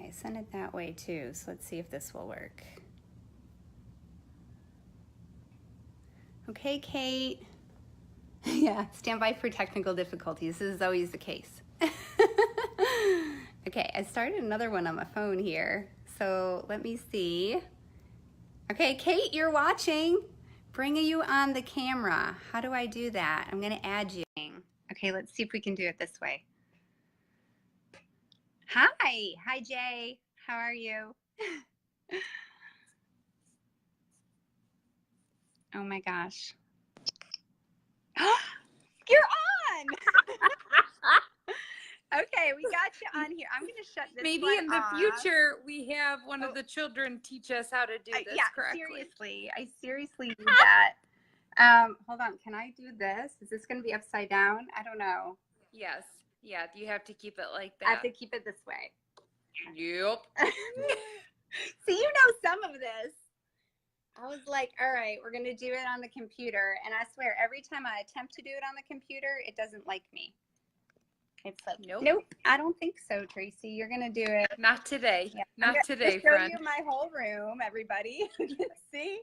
Okay, send it that way too. So let's see if this will work. Okay, Kate. Yeah, stand by for technical difficulties. This is always the case. Okay, I started another one on my phone here. So let me see. Okay, Kate, you're watching. Bringing you on the camera. How do I do that? I'm gonna add you. Okay, let's see if we can do it this way. Hi, Jay. How are you? Oh my gosh. You're on. Okay, we got you on here. I'm going to shut this Maybe one in the off. future we have one of the children teach us how to do this correctly. I seriously need that. Hold on. Can I do this? Is this going to be upside down? I don't know. Yes. Yeah, you have to keep it like I have that. to keep it this way. Yep. See, you know some of this. I was like, all right, we're going to do it on the computer. And I swear, every time I attempt to do it on the computer, it doesn't like me. It's like, nope, I don't think so, Tracy. You're going to do it. Not today. Yeah. Not today, show friend. You my whole room, everybody. You can see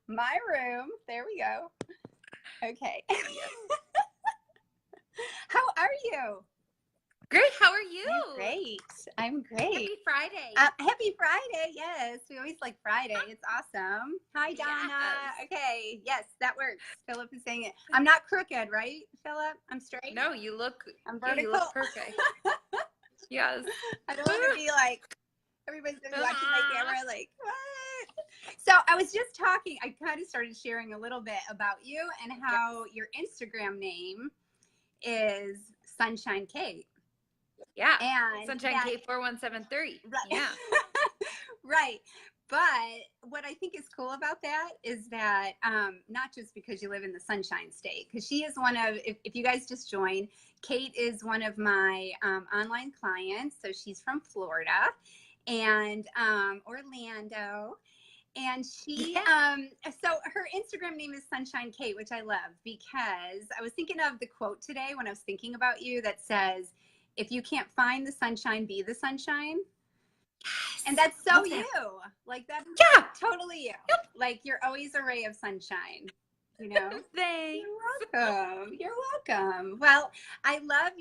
my room. There we go. Okay. How are you? Great. How are you? I'm great. Happy Friday. Happy Friday. Yes. We always like Friday. It's awesome. Hi, Donna. Yes. Okay. Yes, that works. Philip is saying it. I'm not crooked, right, Philip? I'm straight. No, you look. I'm vertical. Yeah, you look perfect. Yes. I don't want to be like, everybody's going to be watching my camera like, what? So I was just talking, I kind of started sharing a little bit about you and how your Instagram name is Sunshine Kate. Yeah. And Sunshine Kate 4173. Right. Yeah. Right. But what I think is cool about that is that not just because you live in the Sunshine State, because she is one of, if you guys just joined, Kate is one of my online clients. So she's from Florida and Orlando. And she, so her Instagram name is Sunshine Kate, which I love because I was thinking of the quote today when I was thinking about you that says, if you can't find the sunshine, be the sunshine. Yes. And that's so you. Like that's totally you. Yep. Like you're always a ray of sunshine, you know? Thanks. You're welcome. You're welcome. Well, I love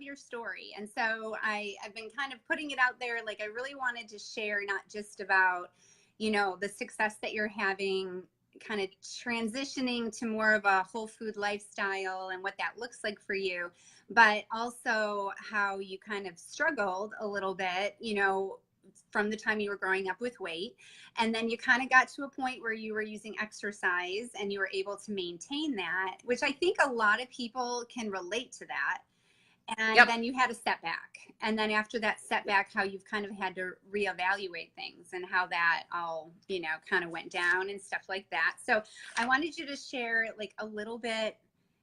your story. And so I've been kind of putting it out there. Like I really wanted to share not just about, you know, the success that you're having, kind of transitioning to more of a whole food lifestyle and what that looks like for you, but also how you kind of struggled a little bit, you know, from the time you were growing up with weight. And then you kind of got to a point where you were using exercise and you were able to maintain that, which I think a lot of people can relate to that. And then you had a setback. And then after that setback, how you've kind of had to reevaluate things and how that all, you know, kind of went down and stuff like that. So I wanted you to share like a little bit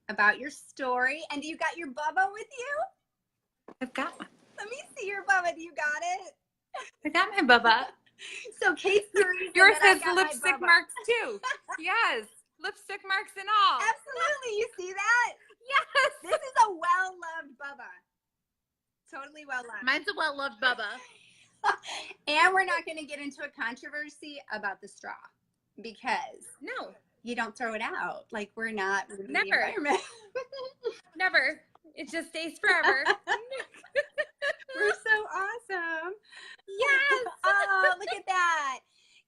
about your story. And do you got your Bubba with you? I've got one. Let me see your Bubba. Do you got it? I got my Bubba. So Kate's the reason yours that has lipstick marks too. Yes. Lipstick marks and all. Absolutely. You see that? Yes. This is a well-loved Bubba. Totally well-loved. Mine's a well-loved Bubba. And we're not going to get into a controversy about the straw because you don't throw it out. Like we're not. Never. Never. It just stays forever. We're so awesome. Yes. Oh, look at that.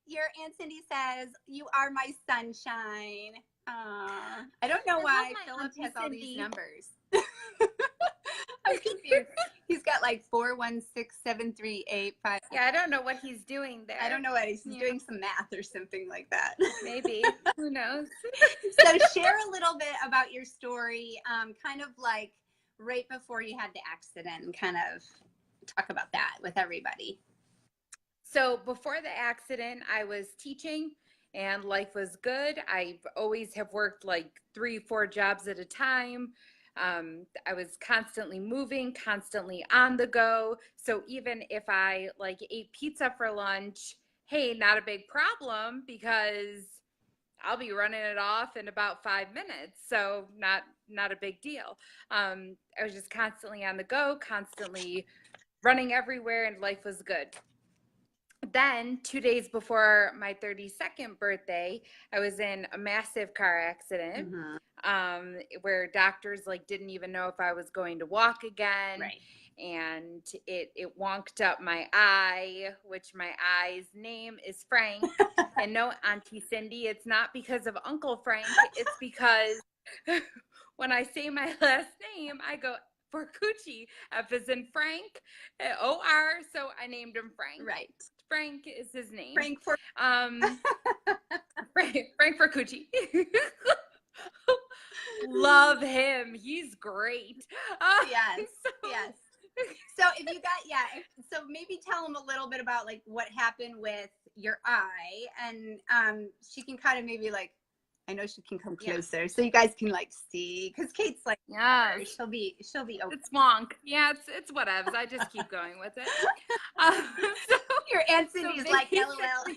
Your Aunt Cindy says, you are my sunshine. I don't know why Philip has all these numbers. I'm confused. He's got like 4167385. Yeah, I don't know what he's doing there. I don't know what he's doing, some math or something like that. Maybe. Who knows? So share a little bit about your story, kind of like right before you had the accident, and kind of talk about that with everybody. So before the accident, I was teaching and life was good. I always have worked like 3-4 jobs at a time. I was constantly moving, constantly on the go. So even if I like ate pizza for lunch, hey, not a big problem because I'll be running it off in about 5 minutes. So not a big deal. I was just constantly on the go, constantly running everywhere, and life was good. Then 2 days before my 32nd birthday, I was in a massive car accident, where doctors like didn't even know if I was going to walk again. Right. And it wonked up my eye, which my eye's name is Frank. And no, Auntie Cindy, it's not because of Uncle Frank. It's because when I say my last name, I go for Coochie. F is in Frank, O-R, so I named him Frank. Right. Frank is his name. Frank for Frank for Coochie. Love him. He's great. Yes. Yes. So if you got, so maybe tell them a little bit about like what happened with your eye, and she can kind of maybe like, I know she can come closer so you guys can like see, because Kate's like, yes, she'll be open. It's wonk. Yeah, it's whatevs. I just keep going with it. So, your Aunt Cindy's like, LOL.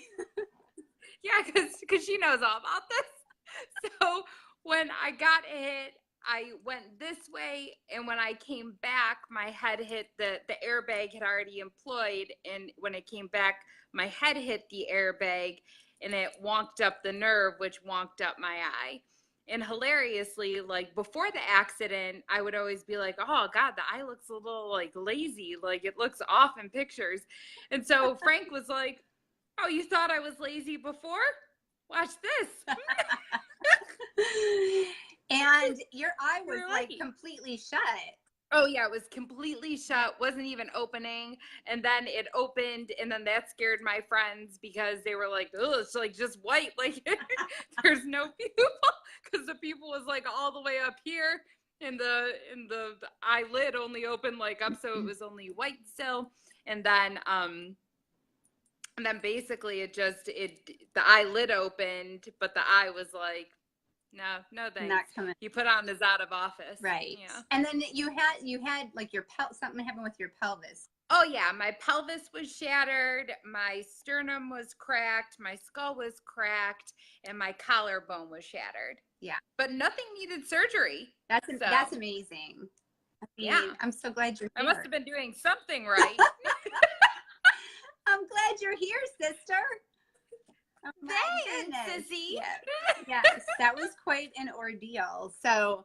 Yeah, because she knows all about this. So when I got hit, I went this way, and when I came back, my head hit the airbag had already employed, and when it came back, my head hit the airbag, and it wonked up the nerve, which wonked up my eye. And hilariously, like before the accident, I would always be like, oh God, the eye looks a little like lazy, like it looks off in pictures. And so Frank was like, oh, you thought I was lazy before? Watch this. And your eye was like completely shut. Oh yeah, it was completely shut, wasn't even opening. And then it opened, and then that scared my friends because they were like, oh, it's like just white, like there's no pupil, because the pupil was like all the way up here, and the eyelid only opened like up, so it was only white still. And then basically the eyelid opened, but the eye was like, no thanks. Not coming. You put on as out of office. Right. Yeah. And then you had like something happened with your pelvis. Oh yeah, my pelvis was shattered, my sternum was cracked, my skull was cracked, and my collarbone was shattered. Yeah. But nothing needed surgery. That's amazing. I mean, yeah. I'm so glad you're here. I must have been doing something right. I'm glad you're here, sister. Oh, thanks, sissy. Yes, that was quite an ordeal. So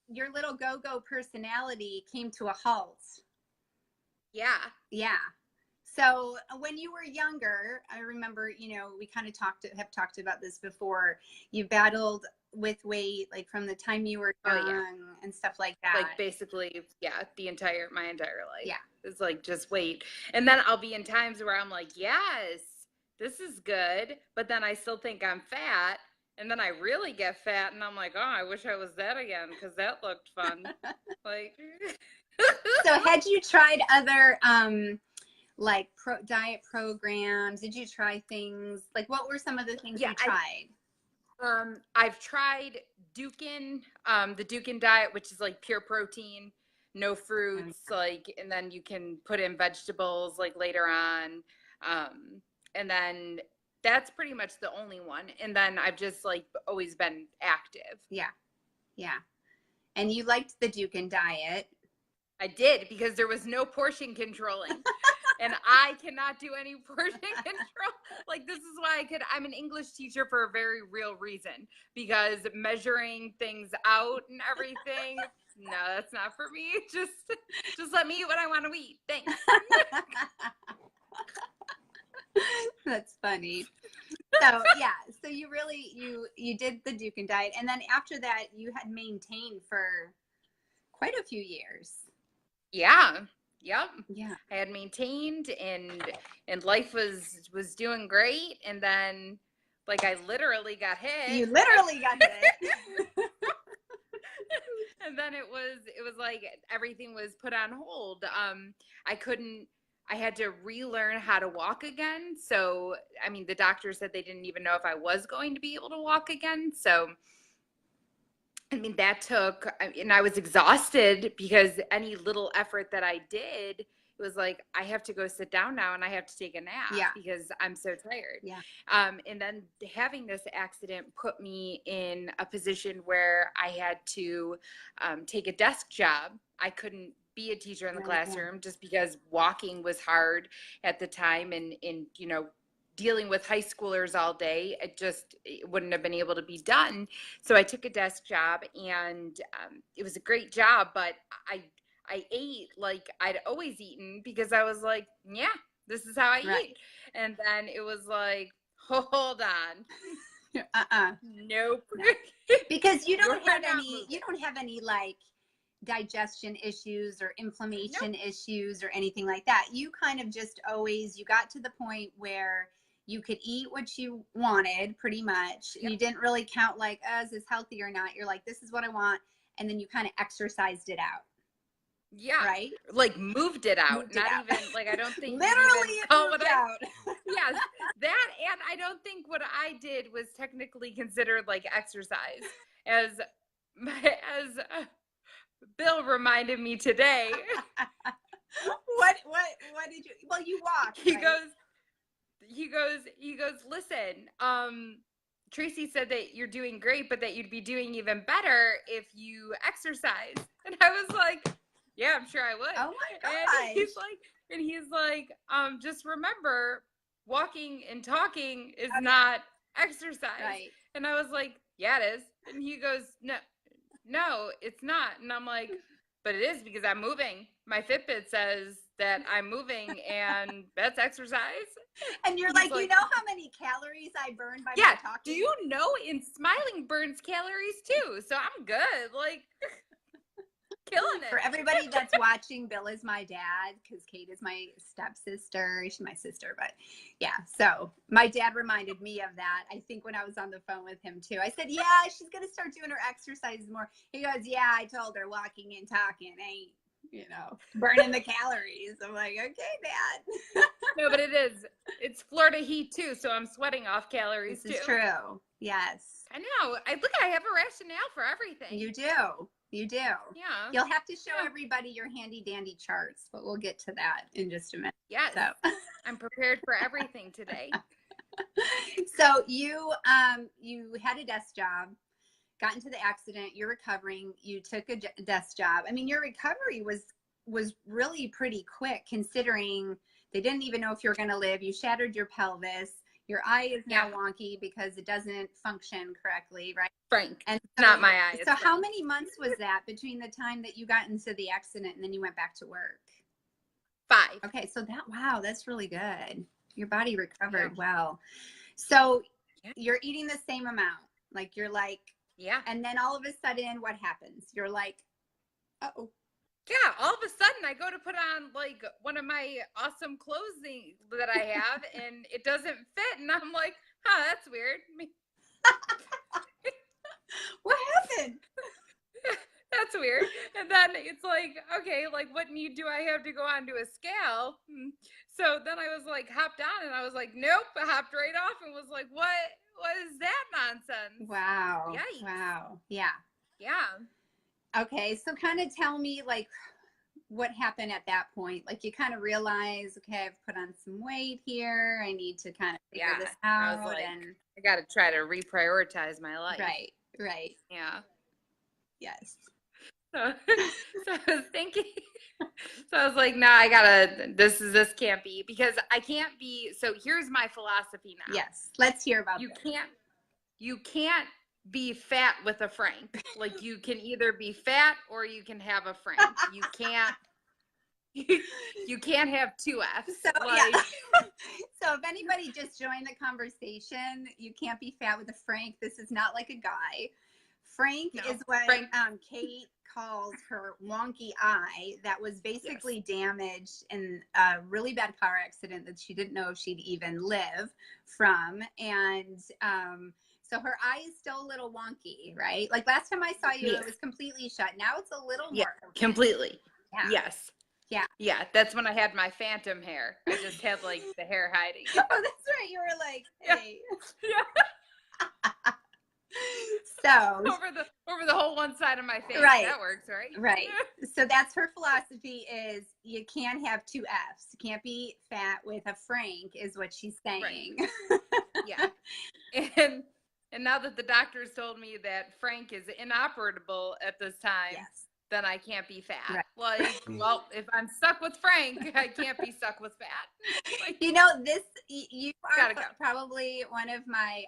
your little go-go personality came to a halt. Yeah. So when you were younger, I remember, we kind of have talked about this before. You battled with weight, like from the time you were young and stuff like that. Like basically, my entire life. Yeah. It's like just weight. And then I'll be in times where I'm like, yes, this is good. But then I still think I'm fat. And then I really get fat and I'm like, oh, I wish I was that again, because that looked fun. Like. So had you tried other like diet programs? Did you try things like, what were some of the things you tried? I've tried Dukin, the Dukin diet, which is like pure protein, no fruits, like, and then you can put in vegetables like later on. And then that's pretty much the only one. And then I've just like always been active. Yeah. And you liked the Dukin diet. I did, because there was no portion controlling. And I cannot do any portion control. Like, this is why I'm an English teacher for a very real reason, because measuring things out and everything, no, that's not for me. Just let me eat what I want to eat. Thanks. That's funny. So so you really, you did the Dukin diet, and then after that you had maintained for quite a few years. Yeah. Yep. Yeah. I had maintained, and life was doing great, and then like I literally got hit. You literally got hit. And then it was like everything was put on hold. I had to relearn how to walk again. So, I mean, the doctor said they didn't even know if I was going to be able to walk again. So, I mean, and I was exhausted, because any little effort that I did, it was like, I have to go sit down now and I have to take a nap because I'm so tired. Yeah. And then having this accident put me in a position where I had to take a desk job. I couldn't be a teacher in the classroom just because walking was hard at the time, and you know, dealing with high schoolers all day, it wouldn't have been able to be done. So I took a desk job, and it was a great job, but I ate like I'd always eaten because I was like, yeah, this is how I eat. And then it was like, hold on. Nope. Because you don't have any like digestion issues or inflammation issues or anything like that. You kind of just always, you got to the point where you could eat what you wanted pretty much. You didn't really count like, is this healthy or not? You're like, this is what I want. And then you kind of exercised it out. Yeah. Right? Like moved it out. Even like, I don't think literally it moved out. Yes. That, and I don't think what I did was technically considered like exercise, as Bill reminded me today. What did you, well, you walked. He goes, listen, Tracy said that you're doing great, but that you'd be doing even better if you exercise. And I was like, yeah, I'm sure I would. Oh my gosh. And he's like, just remember, walking and talking is not exercise. Right. And I was like, yeah, it is. And he goes, no, it's not. And I'm like, but it is, because I'm moving. My Fitbit says that I'm moving, and that's exercise. And you're like, you know how many calories I burn by my talking? Do you know smiling burns calories too? So I'm good. Like, killing it. For everybody that's watching, Bill is my dad, because Kate is my stepsister. She's my sister, but yeah. So my dad reminded me of that, I think, when I was on the phone with him too. I said, yeah, she's going to start doing her exercises more. He goes, yeah, I told her walking and talking ain't, burning the calories. I'm like, okay, Dad. No, but it's Florida heat too, so I'm sweating off calories too. This is true. Yes. I know. I have a rationale for everything. You do. Yeah. You'll have to show everybody your handy dandy charts, but we'll get to that in just a minute. Yes. So. I'm prepared for everything today. So you had a desk job, got into the accident, you're recovering, you took a desk job. I mean, your recovery was really pretty quick, considering they didn't even know if you were going to live. You shattered your pelvis. Your eye is now wonky because it doesn't function correctly, right? Frank. And so, not my eye. So how many months was that between the time that you got into the accident and then you went back to work? 5. Okay, so that's really good. Your body recovered well. So you're eating the same amount. Like, you're like, and then all of a sudden, what happens? You're like, uh-oh. Yeah, all of a sudden I go to put on like one of my awesome clothes that I have, and it doesn't fit, and I'm like, that's weird. What happened? That's weird. And then it's like, okay, like, what need do I have to go onto a scale? So then I was like, hopped on, and I was like, nope, I hopped right off and was like, what is that nonsense? Wow. Yikes. Wow. Yeah. Yeah. Okay, so kind of tell me, like, what happened at that point? Like, you kind of realize, okay, I've put on some weight here. I need to kind of figure this out. I was like, I got to try to reprioritize my life. Right. Yeah. Yes. So I was thinking, so I was like, this can't be, because I can't be. So here's my philosophy now. Yes. Let's hear about you. You can't be fat with a Frank. Like, you can either be fat or you can have a Frank. You can't have 2 F's. So, so if anybody just joined the conversation, you can't be fat with a Frank. This is not like a guy. Frank is what Kate calls her wonky eye that was basically damaged in a really bad car accident that she didn't know if she'd even live from. And so her eye is still a little wonky, right? Like, last time I saw you, it was completely shut. Now it's a little more open. Completely. Yeah. Yes. Yeah. That's when I had my phantom hair. I just had like the hair hiding. Oh, that's right. You were like, hey. So over the whole one side of my face. right, That works, right? right. So that's her philosophy is you can't have two Fs. You can't be fat with a Frank is what she's saying. Right. Yeah. And now that the doctors told me that Frank is inoperable at this time, Yes. then I can't be fat. Right. Like, well, if I'm stuck with Frank, I can't be stuck with fat. Like, you know, you are go. probably one of my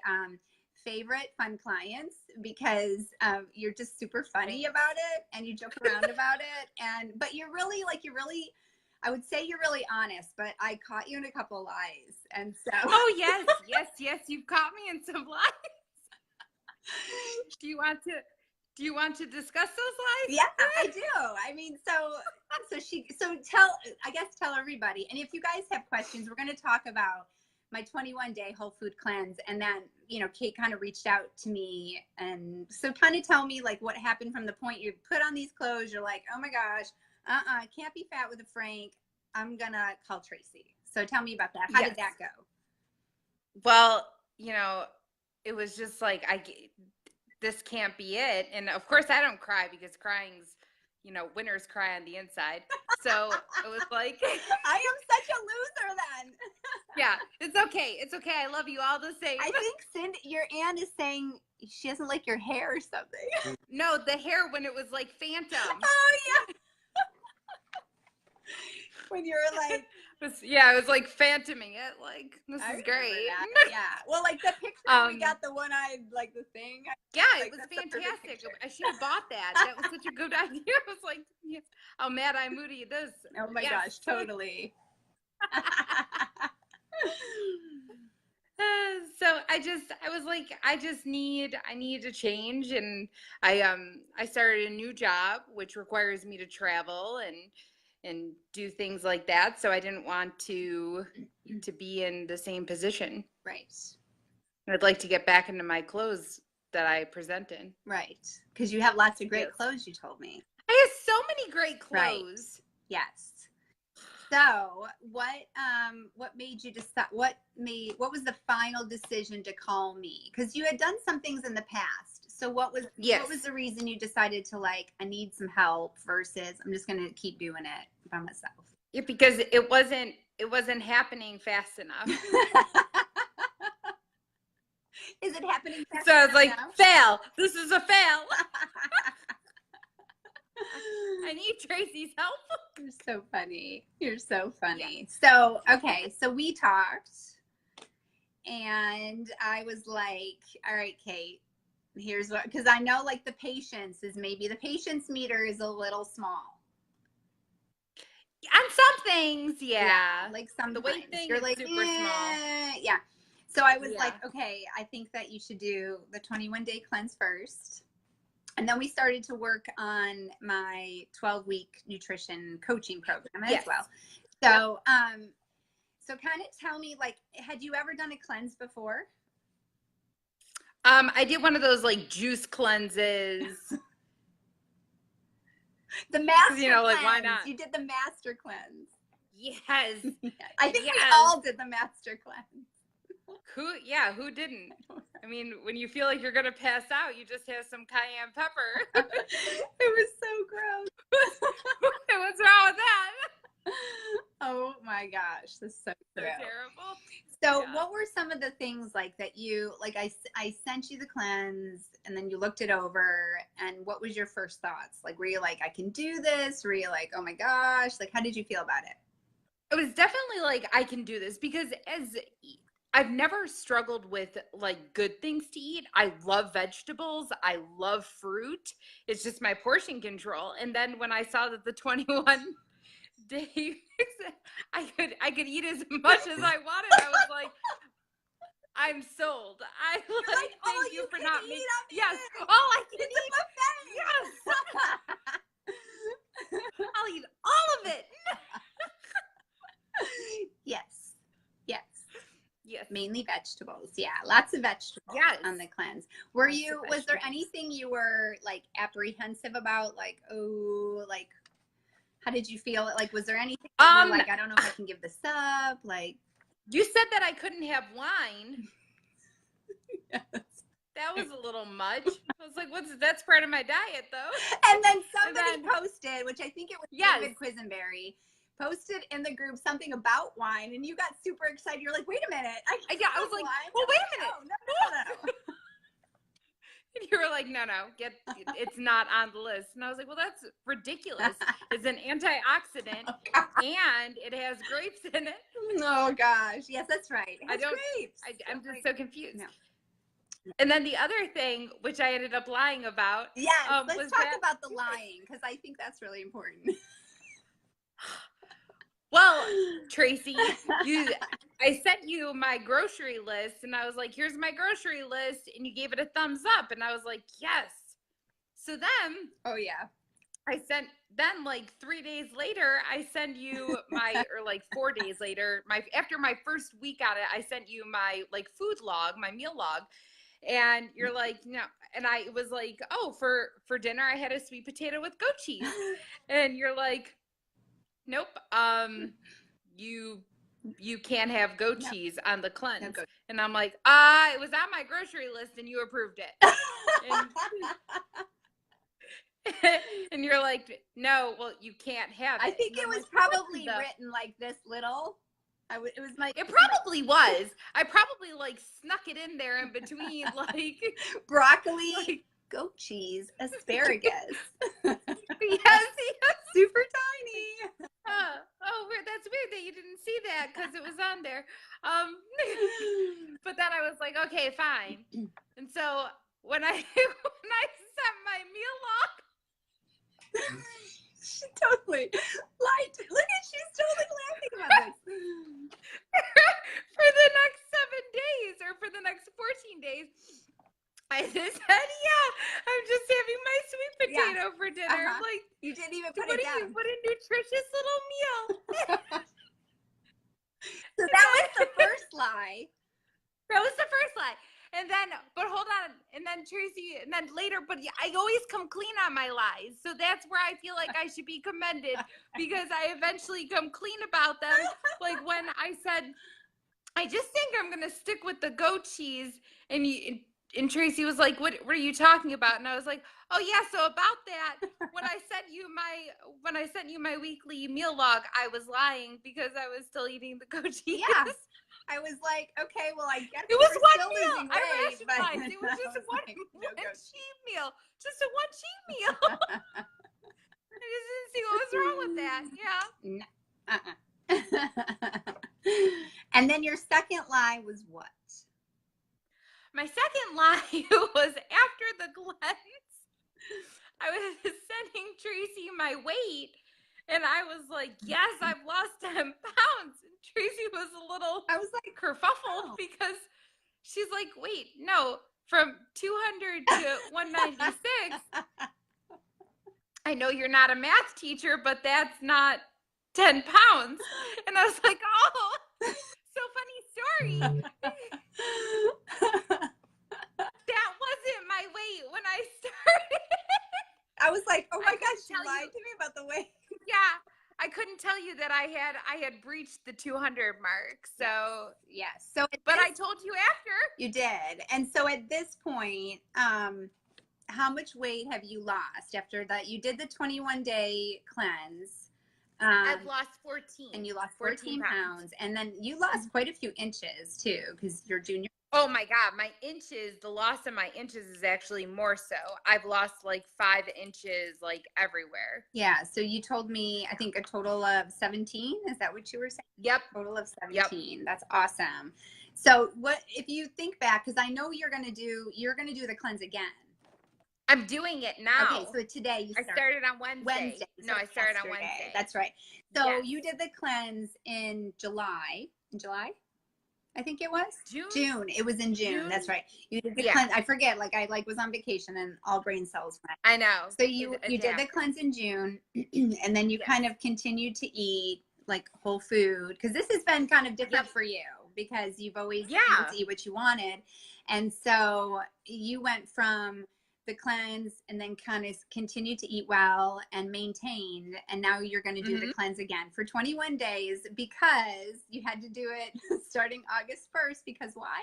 favorite fun clients because you're just super funny about it and you joke around about it. But you're really I would say you're really honest, but I caught you in a couple lies. And so. Oh, yes. You've caught me in some lies. Do you want to discuss those lies? Yeah, I do. I mean, so tell everybody. And if you guys have questions, we're going to talk about my 21-day whole food cleanse. And then, Kate kind of reached out to me. And so kind of tell me like what happened from the point you put on these clothes. You're like, oh my gosh, I can't be fat with a Frank. I'm going to call Tracy. So tell me about that. How did that go? Well, it was just like, this can't be it. And of course I don't cry because crying's, winners cry on the inside. So it was like, I am such a loser then. Yeah, it's okay. It's okay. I love you all the same. I think Cindy, your aunt is saying she doesn't like your hair or something. No, the hair when it was like phantom. Oh yeah. When you were like, it was like phantoming it. Like, this is great. Yeah. Well, like the picture we got the one-eyed, like the thing. Yeah, it was fantastic. I should have bought that. That was such a good idea. I was like, yes. Oh, Mad Eye Moody, this. Oh my gosh, totally. So I was like, I need to change. And I started a new job, which requires me to travel and do things like that. So I didn't want to be in the same position. Right. I'd like to get back into my clothes that I present in. Right. Because you have lots of great clothes, you told me. I have so many great clothes. Right. Yes. So what made you decide, what was the final decision to call me? Because you had done some things in the past. So what was the reason you decided to like, I need some help versus I'm just going to keep doing it by myself? Yeah, because it wasn't happening fast enough. Is it happening fast enough? So I was like, fail. This is a fail. I need Tracy's help. You're so funny. You're so funny. Yeah. So, okay. So we talked and I was like, all right, Kate, here's what, because I know like the patience meter is a little small. On some things, yeah. Like some the weight thing you're is like, super small. Yeah. So I was like, okay, I think that you should do the 21-day cleanse first. And then we started to work on my 12-week nutrition coaching program as well. So, so kind of tell me, like, had you ever done a cleanse before? I did one of those like juice cleanses. The master cleanse. Like why not? You did the master cleanse. Yes. I think we all did the master cleanse. Who didn't? I mean, when you feel like you're going to pass out, you just have some cayenne pepper. It was so gross. What's wrong with that? Oh my gosh, this is so terrible. So what were some of the things like that you, like I sent you the cleanse and then you looked it over and what was your first thoughts? Like, were you like, I can do this? Were you like, oh my gosh, like, how did you feel about it? It was definitely like, I can do this because I've never struggled with like good things to eat. I love vegetables. I love fruit. It's just my portion control. And then when I saw that the 21 days I could eat as much as I wanted, I was like, I'm sold. Like, thank you for not me. Yes. All I can eat. Yes. I'll eat all of it. Yes. Yes. Mainly vegetables. Yeah. Lots of vegetables on the cleanse. Was there anything you were like apprehensive about? Like, oh, like, how did you feel? Like, was there anything you were like, I don't know if I can give this up? Like, you said that I couldn't have wine. Yes. that was a little much. I was like, that's part of my diet though. And then somebody posted, which I think it was Yes. David Quisenberry, posted in the group something about wine, and you got super excited. You're like, wait a minute. I was like, wine? well, wait a minute. No. And you were like, no, it's not on the list. And I was like, well, that's ridiculous. It's an antioxidant, and it has grapes in it. Oh gosh, yes, that's right. It has grapes. I'm just so confused. No. And then the other thing, which I ended up lying about. Yes, let's talk about the lying, because I think that's really important. Well, Tracy, I sent you my grocery list, and I was like, here's my grocery list, and you gave it a thumbs up, and I was like, yes. So then, oh yeah, then like 3 days later, I send you or like 4 days later, after my first week on it, I sent you my like food log, my meal log. And you're like, no. And I was like, oh, for dinner, I had a sweet potato with goat cheese. And you're like, nope. You can't have goat cheese on the cleanse. No, and I'm like, it was on my grocery list and you approved it. And you're like, no, well, you can't have it. I think it was probably written like this little. It was like, it probably was. I probably like snuck it in there in between like broccoli, like, goat cheese, asparagus. yes, super tiny. That's weird that you didn't see that because it was on there. But then I was like, okay, fine. And so when I sent my meal log, she totally lied. Look at, she's totally laughing about this. For the next 7 days or for the next 14 days, I just said, yeah, I'm just having my sweet potato for dinner. Like, you didn't even put it down. What a nutritious little meal. So that was the first lie. That was the first lie. And then, but hold on. And then Tracy, and then later, but I always come clean on my lies. So that's where I feel like I should be commended, because I eventually come clean about them. Like when I said, I just think I'm going to stick with the goat cheese. And Tracy was like, what are you talking about? And I was like, oh yeah. So about that, when I sent you my weekly meal log, I was lying because I was still eating the goat cheese. Yeah. I was like, okay, well, I guess it was one meal. Weight, I rationalized. It was just one cheat meal. Just a one cheat meal. I just didn't see what was wrong with that. Yeah. And then your second lie was what? My second lie was after the cleanse. I was sending Tracy my weight, and I was like, yes, I've lost 10 pounds. And Tracy was a little, I was like, kerfuffled because she's like, wait, no, from 200 to 196. I know you're not a math teacher, but that's not 10 pounds. And I was like, oh, so funny story. That wasn't my weight when I started. I was like, oh my gosh, she lied to me about the weight. Yeah, I couldn't tell you that I had breached the 200 mark. So yes. So, but I told you after. You did. And so at this point, how much weight have you lost after that? You did the 21-day cleanse. I've lost 14. And you lost 14 pounds. And then you lost quite a few inches too, because you're junior. Oh my God, my inches, the loss of my inches is actually more so. I've lost like 5 inches like everywhere. Yeah. So you told me, I think a total of 17. Is that what you were saying? Yep. Total of 17. Yep. That's awesome. So what, if you think back, because I know you're going to do the cleanse again. I'm doing it now. Okay, so today I started on Wednesday. No, I started on Wednesday. That's right. So you did the cleanse in July. In July? I think it was June. It was in June. That's right. You did the cleanse. I forget. Like I was on vacation and all brain cells went. I know. So you did the cleanse in June, and then you kind of continued to eat like whole food, because this has been kind of different for you because you've always been able to eat what you wanted, and so you went from the cleanse and then kind of continued to eat well and maintained, and now you're going to do the cleanse again for 21 days because you had to do it starting August 1st. Because why?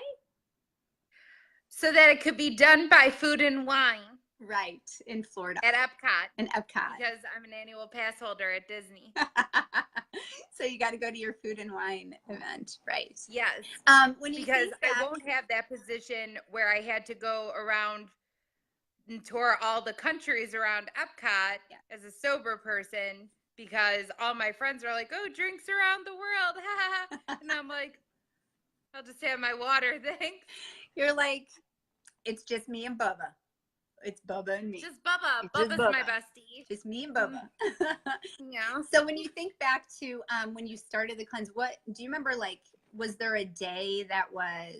So that it could be done by Food and Wine. Right, in Florida. At Epcot. In Epcot. Because I'm an annual pass holder at Disney. So you got to go to your Food and Wine event, right? Yes. When you because I won't have that position where I had to go around and tour all the countries around Epcot as a sober person, because all my friends are like, oh, drinks around the world. And I'm like, I'll just have my water, thanks. You're like, it's just me and Bubba. It's Bubba and me. Just Bubba. Bubba's my bestie. Just me and Bubba. Yeah. So when you think back to when you started the cleanse, what do you remember? Like, was there a day that was,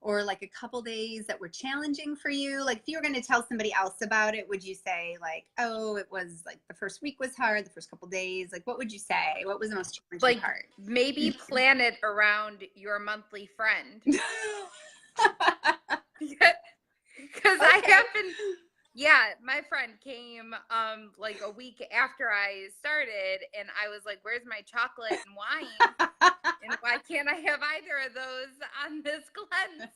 or like a couple days that were challenging for you? Like, if you were going to tell somebody else about it, would you say like, oh, it was like the first week was hard, the first couple days? Like, what would you say? What was the most challenging part? Maybe plan it around your monthly friend. Because I happen, my friend came like a week after I started, and I was like, where's my chocolate and wine? And why can't I have either of those on this cleanse?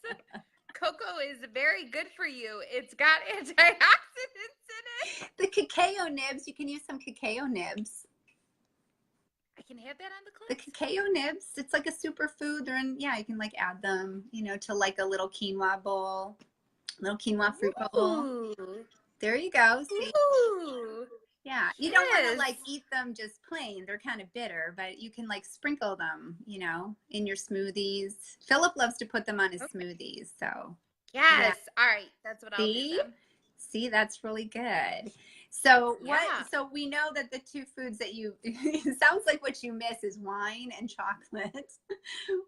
Cocoa is very good for you. It's got antioxidants in it. The cacao nibs, you can use some cacao nibs. I can have that on the cleanse? The cacao nibs, it's like a superfood. They're in, you can like add them, to like a little quinoa bowl. Little quinoa fruit bowl. There you go. See? Ooh. Yeah. You don't want to like eat them just plain. They're kind of bitter, but you can like sprinkle them, in your smoothies. Philip loves to put them on his smoothies. So yes. Yeah. All right. That's what I'll do then. See, that's really good. So so we know that the two foods that it sounds like what you miss is wine and chocolate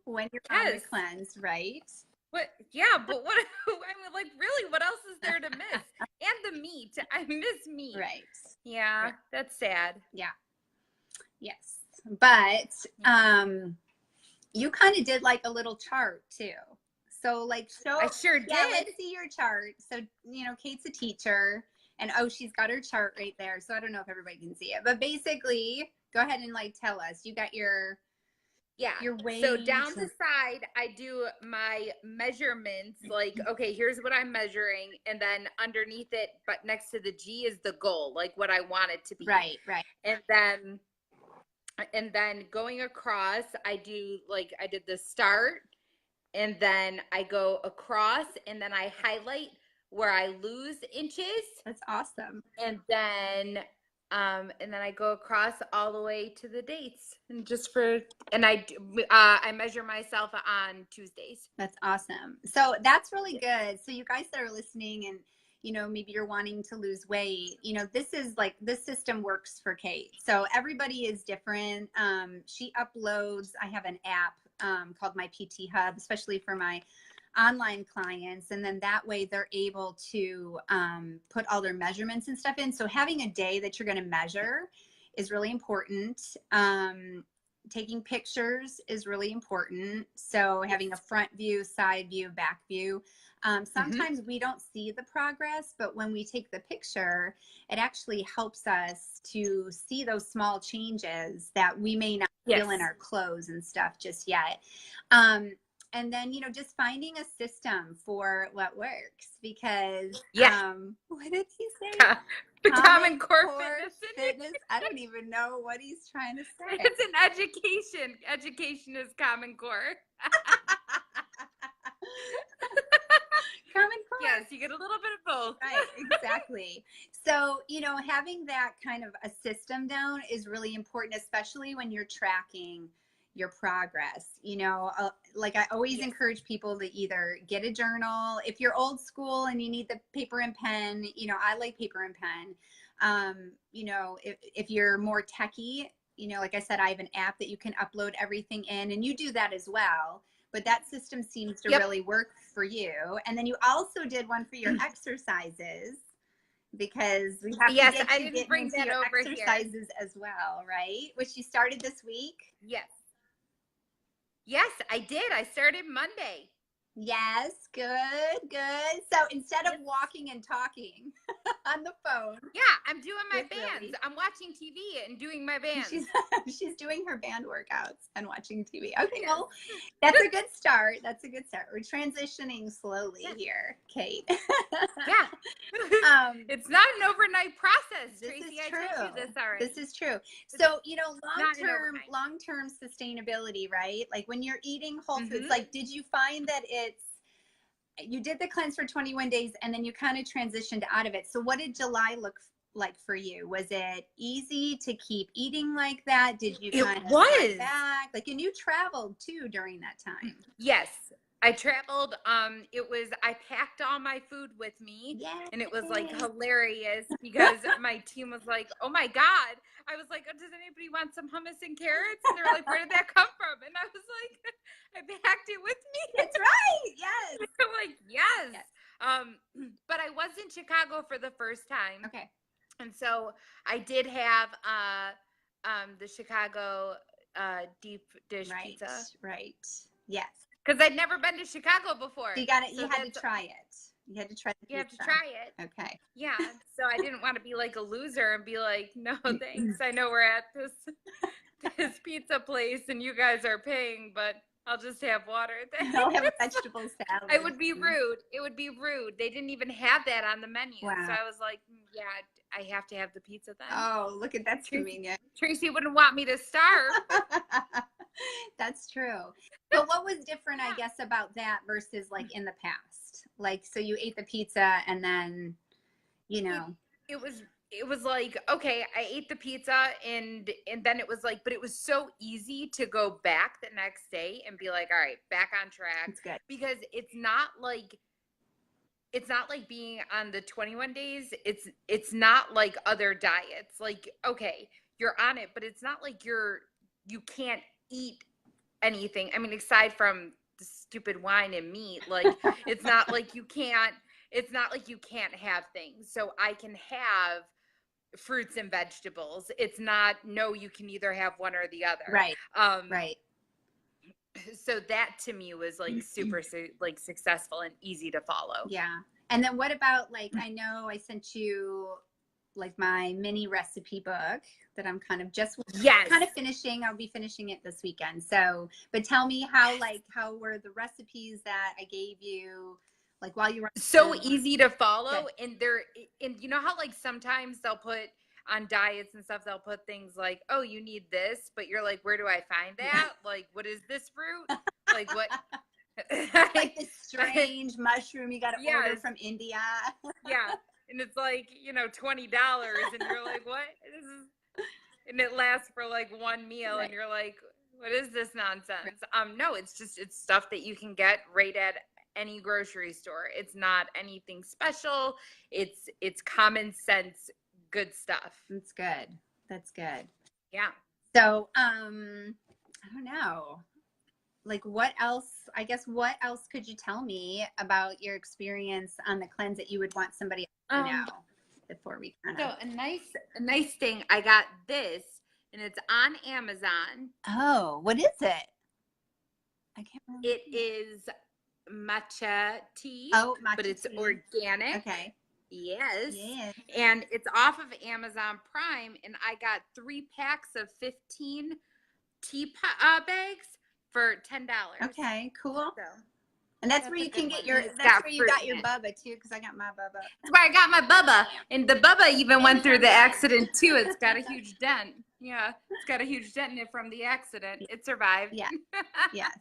when you're on the cleanse, right? But but what, I mean, like, really, what else is there to miss? And the meat. I miss meat. Right. Yeah, right. That's sad. Yeah. Yes. But you kind of did like a little chart too. So like I sure did. Yeah, let's see your chart. So, Kate's a teacher, and she's got her chart right there. So I don't know if everybody can see it. But basically, go ahead and like tell us. You got your weight. So down the side, I do my measurements, like, okay, here's what I'm measuring. And then underneath it, but next to the G is the goal, like what I want it to be. Right. And then going across, I did the start, and then I go across, and then I highlight where I lose inches. That's awesome. And then I go across all the way to the dates, and I measure myself on Tuesdays. That's awesome. So that's really good. So you guys that are listening, and maybe you're wanting to lose weight, this system works for Kate. So everybody is different. She uploads, I have an app called my PT Hub, especially for my online clients, and then that way they're able to put all their measurements and stuff in. So having a day that you're going to measure is really important. Taking pictures is really important. So having a front view, side view, back view. Sometimes we don't see the progress, but when we take the picture, it actually helps us to see those small changes that we may not feel in our clothes and stuff just yet. And then, just finding a system for what works, because, what did he say? The Common Core Fitness. I don't even know what he's trying to say. It's an education. Education is Common Core. Common Core. Yes, you get a little bit of both. Right, exactly. So, having that kind of a system down is really important, especially when you're tracking your progress. Like I always encourage people to either get a journal. If you're old school and you need the paper and pen, I like paper and pen. If you're more techie, like I said, I have an app that you can upload everything in, and you do that as well. But that system seems to really work for you. And then you also did one for your exercises, because we have to get bring that your over exercises as well, right? Which you started this week. Yes, I did. I started Monday. Yes, good, good. So instead of walking and talking on the phone, Yeah, I'm doing my bands. Really, I'm watching TV and doing my bands. she's doing her band workouts and watching TV. Okay, well, that's a good start. That's a good start. We're transitioning slowly here, Kate. Yeah. It's not an overnight process, This Tracy. is I true. told you this already. This is true. So, you know, not an overnight. long-term sustainability, right? Like when you're eating whole foods, Mhm. like did you find that you did the cleanse for 21 days and then you kind of transitioned out of it. So what did July look like for you? Was it easy to keep eating like that? Did you kind of cut back? Like, and you traveled too during that time. Yes. I traveled. I packed all my food with me. Yes. And it was like hilarious because my team was like, oh my God. I was like, oh, does anybody want some hummus and carrots? And they were like, where did that come from? And I was like, I packed it with me. That's right. Yes. I'm like, yes. But I was in Chicago for the first time. Okay. And so I did have the Chicago deep dish pizza. Right. Yes. Because I'd never been to Chicago before. So you had to try it. You had to try the pizza. You have to try it. Okay. Yeah. So I didn't want to be like a loser and be like, no, thanks. I know we're at this pizza place and you guys are paying, but I'll just have water. I'll have a vegetable salad. It would be rude. It would be rude. They didn't even have that on the menu. Wow. So I was like, yeah, I have to have the pizza then. Oh, look at that convenient. Tracy wouldn't want me to starve. That's true. So what was different, I guess, about that versus like in the past? Like, so you ate the pizza and then, you know. It was like, okay, I ate the pizza and then it was like, but it was so easy to go back the next day and be like, all right, back on track. That's good. Because it's not like being on the 21 days. It's not like other diets. Like, okay, you're on it, but it's not like you can't eat anything. I mean, aside from the stupid wine and meat, like it's not like you can't have things. So I can have fruits and vegetables. It's not, no, you can either have one or the other. Right. Right. So that to me was like super like successful and easy to follow. Yeah. And then what about like, I know I sent you like my mini recipe book that I'm kind of finishing. I'll be finishing it this weekend. So, but tell me how were the recipes that I gave you, like while you were so easy to follow. Good. And you know how like sometimes they'll put on diets and stuff, they'll put things like, oh, you need this, but you're like, where do I find that? Like, what is this fruit? Like what? Like this strange mushroom you got to order from India. Yeah. And it's like, $20 and you're like, what? And it lasts for like one meal. Right. And you're like, what is this nonsense? No, it's stuff that you can get right at any grocery store. It's not anything special. It's common sense, good stuff. That's good. That's good. Yeah. So, I don't know. Like what else could you tell me about your experience on the cleanse that you would want somebody else to know before we kind of. So a nice thing, I got this and it's on Amazon. Oh, what is it? I can't remember. It is matcha tea. Oh, matcha but it's tea. Organic. Okay. Yes. And it's off of Amazon Prime and I got 3 packs of 15 tea bags for $10. Okay, cool. So, and that's where you can get your. That's where you got your bubba too, because I got my bubba. That's where I got my bubba, and the bubba even went through the accident too. It's got a huge dent. Yeah, it's got a huge dent in it from the accident. It survived. Yeah. Yes.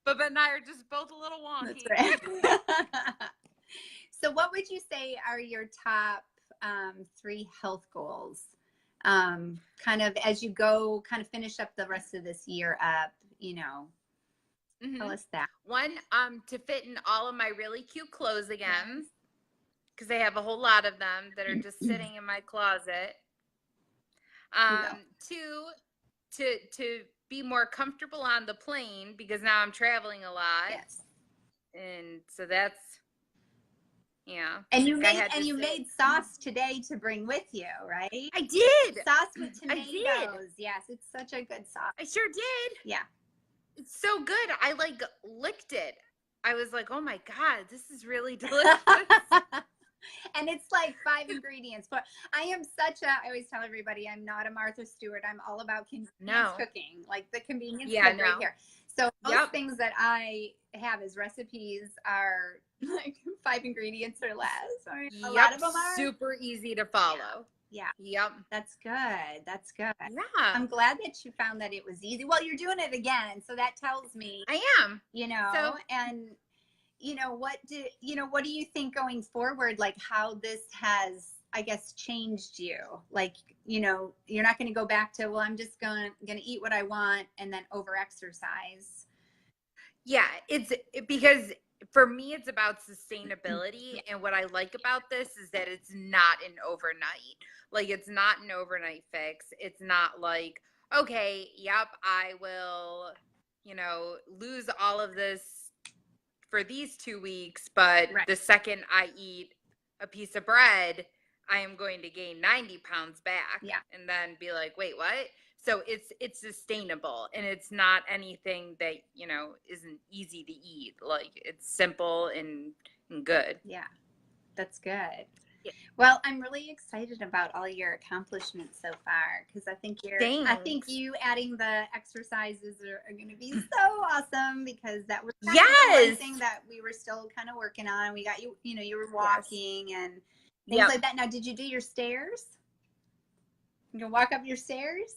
Bubba and I are just both a little wonky. That's right. So, what would you say are your top 3 health goals? Kind of as you go, kind of finish up the rest of this year up. Tell us that. One, to fit in all of my really cute clothes again, because I have a whole lot of them that are just sitting in my closet. 2, to be more comfortable on the plane because now I'm traveling a lot. Yes. And so that's, yeah. And you made sauce today to bring with you, right? I did. Sauce with tomatoes. I did. Yes, it's such a good sauce. I sure did. Yeah. It's so good. I like licked it. I was like, oh my God, this is really delicious. And it's like 5 ingredients. But I always tell everybody, I'm not a Martha Stewart. I'm all about convenience cooking, like the convenience cook right here. So most things that I have as recipes are like 5 ingredients or less. Or a lot of them are super easy to follow. Yeah. Yep. That's good. That's good. Yeah. I'm glad that you found that it was easy. Well, you're doing it again. So that tells me I am. And what do you think going forward, like how this has, I guess, changed you? Like, you're not going to go back to, well, I'm just going to eat what I want and then over exercise. Yeah, because for me, it's about sustainability. And what I like about this is that it's not an overnight. Like, it's not an overnight fix. It's not like, okay, yep, I will, lose all of this for these 2 weeks. But the second I eat a piece of bread, I am going to gain 90 pounds back. Yeah. And then be like, wait, what? So it's sustainable, and it's not anything that, isn't easy to eat. Like, it's simple and good. Yeah, that's good. Yeah. Well, I'm really excited about all your accomplishments so far, because I think you adding the exercises are going to be so awesome, because that was the one thing that we were still kind of working on. We got you were walking and things like that. Now, did you do your stairs? You can walk up your stairs?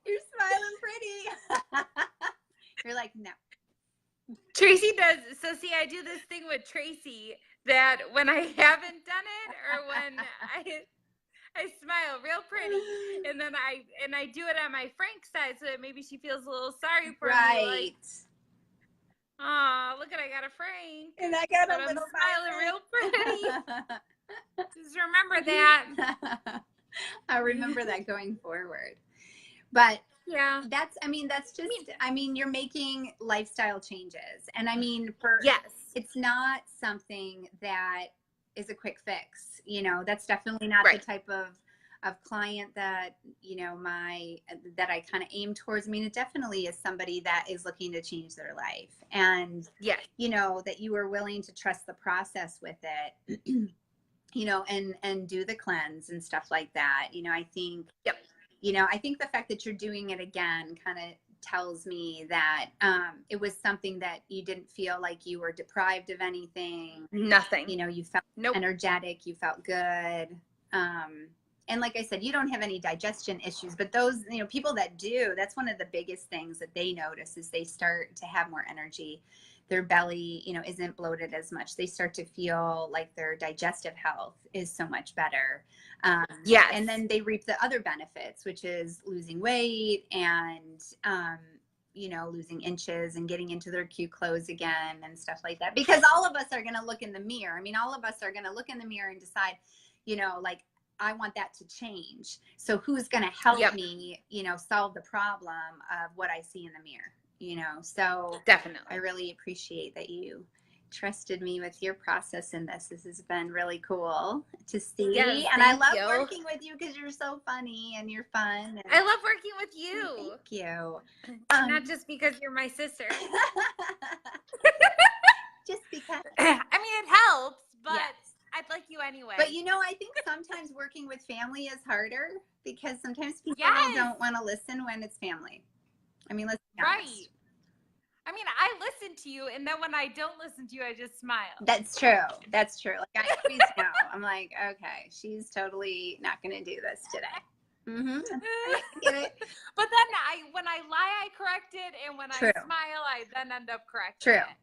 You're smiling pretty. You're like, no. Tracy does. So see, I do this thing with Tracy that when I haven't done it, or when I smile real pretty, and then I do it on my Frank side, so that maybe she feels a little sorry for me. Like, oh, look at, I got a Frank, and I got a little smiling real pretty. Just remember that. I'll remember that going forward. But yeah, that's just, you're making lifestyle changes. And it's not something that is a quick fix. That's definitely not the type of client that, that I kind of aim towards. It definitely is somebody that is looking to change their life. And, that you are willing to trust the process with it. And do the cleanse and stuff like that. I think, I think the fact that you're doing it again kind of tells me that it was something that you didn't feel like you were deprived of anything. Nothing. You felt energetic, you felt good. And like I said, you don't have any digestion issues, but those, people that do, that's one of the biggest things that they notice is they start to have more energy. Their belly, isn't bloated as much. They start to feel like their digestive health is so much better. And then they reap the other benefits, which is losing weight and, losing inches and getting into their cute clothes again and stuff like that. Because all of us are going to look in the mirror. All of us are going to look in the mirror and decide, like, I want that to change. So who's going to help me, solve the problem of what I see in the mirror? So definitely, I really appreciate that you trusted me with your process in this. This has been really cool to see. Yes, and I love working with you because you're so funny and you're fun. And I love working with you. Thank you. Not just because you're my sister. Just because. It helps, but I'd like you anyway. But I think sometimes working with family is harder because sometimes people don't want to listen when it's family. Let's be honest. I listen to you, and then when I don't listen to you, I just smile. That's true. Like, I always know. I'm like, okay, she's totally not going to do this today. Mm-hmm. Get it? But then when I lie, I correct it, and when I smile, I then end up correcting it.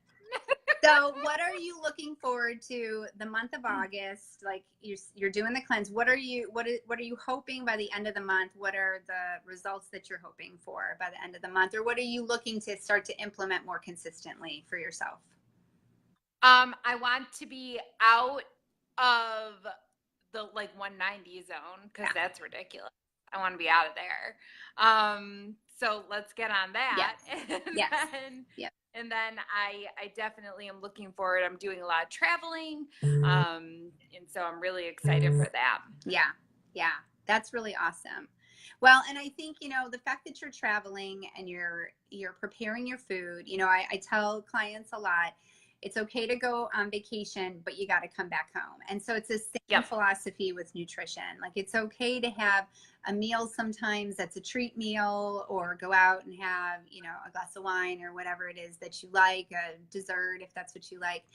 So what are you looking forward to the month of August? Like, you're doing the cleanse. What are you hoping by the end of the month? What are the results that you're hoping for by the end of the month? Or what are you looking to start to implement more consistently for yourself? I want to be out of the 190 zone, because that's ridiculous. I want to be out of there. So let's get on that. And then I definitely am looking forward. I'm doing a lot of traveling. And so I'm really excited for that. Yeah. That's really awesome. Well, and I think, the fact that you're traveling and you're preparing your food, I tell clients a lot, it's okay to go on vacation, but you got to come back home. And so it's the same Yep. philosophy with nutrition. Like, it's okay to have a meal sometimes that's a treat meal, or go out and have, a glass of wine or whatever it is that you like, a dessert if that's what you like,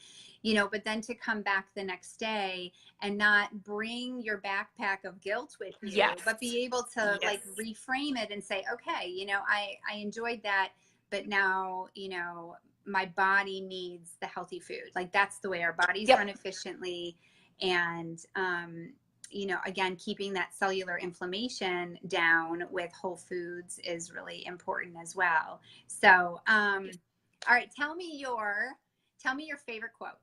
but then to come back the next day and not bring your backpack of guilt with you, Yes. but be able to Yes. like reframe it and say, okay, I enjoyed that, but now, my body needs the healthy food. Like, that's the way our bodies Yep. run efficiently. And, again, keeping that cellular inflammation down with whole foods is really important as well. So, all right, tell me your favorite quote.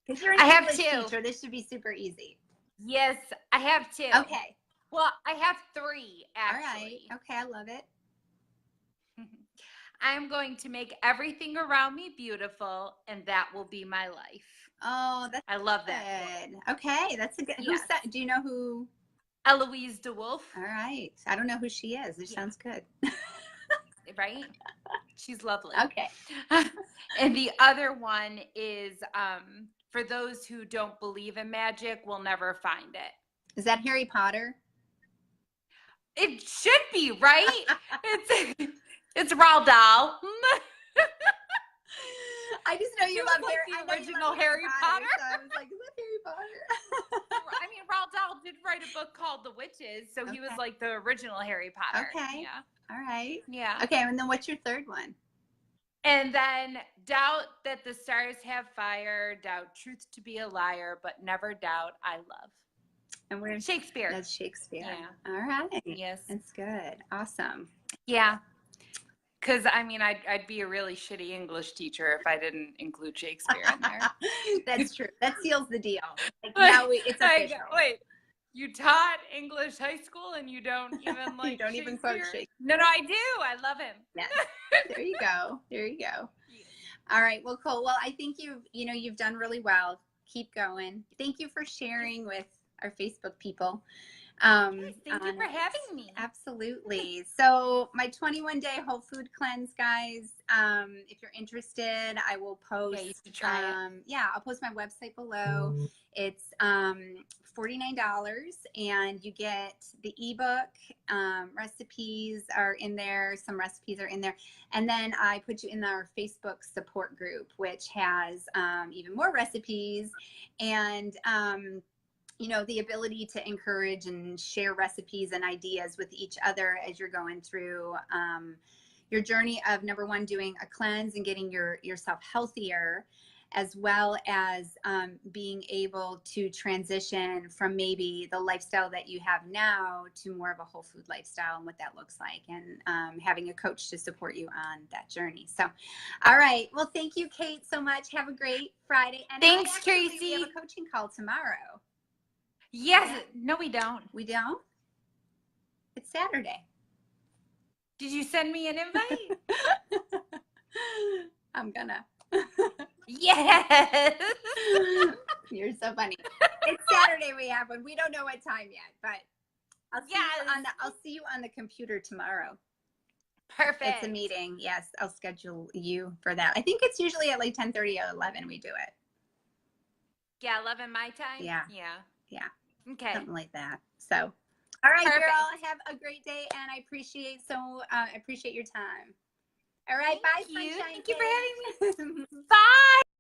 Because you're an English teacher, this should be super easy. Yes, I have two. Okay. Well, I have three, actually. All right. Okay, I love it. I'm going to make everything around me beautiful, and that will be my life. Oh, I love that. Okay, that's a good. Yes. Who's that? Do you know who? Eloise DeWolf. All right. I don't know who she is. It sounds good. Right? She's lovely. Okay. And the other one is, for those who don't believe in magic, will never find it. Is that Harry Potter? It should be, right? It's Roald Dahl. I just know you love the original Harry Potter. So I was like, is that Harry Potter? I mean, Roald Dahl did write a book called The Witches, so he was like the original Harry Potter. Okay. Yeah. All right. Yeah. Okay, and then what's your third one? And then doubt that the stars have fire, doubt truth to be a liar, but never doubt I love. And where's Shakespeare? That's Shakespeare. Yeah. All right. Yes. That's good. Awesome. Yeah. Because, I mean, I'd be a really shitty English teacher if I didn't include Shakespeare in there. That's true. That seals the deal. Like, now it's official. Wait, you taught English high school and you don't even like you don't even quote Shakespeare. No, I do. I love him. Yes. There you go. There you go. All right. Well, cool. Well, I think you've done really well. Keep going. Thank you for sharing with our Facebook people. Thank you for having me. Absolutely. So my 21-day whole food cleanse, guys, if you're interested, I will post. Yeah, you should try it. Yeah, I'll post my website below. It's $49, and you get the ebook. Recipes are in there. Some recipes are in there. And then I put you in our Facebook support group, which has even more recipes and the ability to encourage and share recipes and ideas with each other as you're going through your journey of, number one, doing a cleanse and getting yourself healthier, as well as being able to transition from maybe the lifestyle that you have now to more of a whole food lifestyle and what that looks like, and having a coach to support you on that journey. So, all right. Well, thank you, Kate, so much. Have a great Friday. And thanks, Tracy. We have a coaching call tomorrow. Yes. No, we don't. We don't? It's Saturday. Did you send me an invite? I'm gonna. Yes. You're so funny. It's Saturday we have one. We don't know what time yet, but I'll see you on the computer tomorrow. Perfect. It's a meeting. Yes, I'll schedule you for that. I think it's usually at like 10:30 or 11 we do it. Yeah, 11 my time? Yeah. Yeah. Okay. Something like that. So, all right, Perfect. girl, have a great day, and I appreciate your time. All right, bye, Thank you. Sunshine Thank you for having me. Kids. Bye.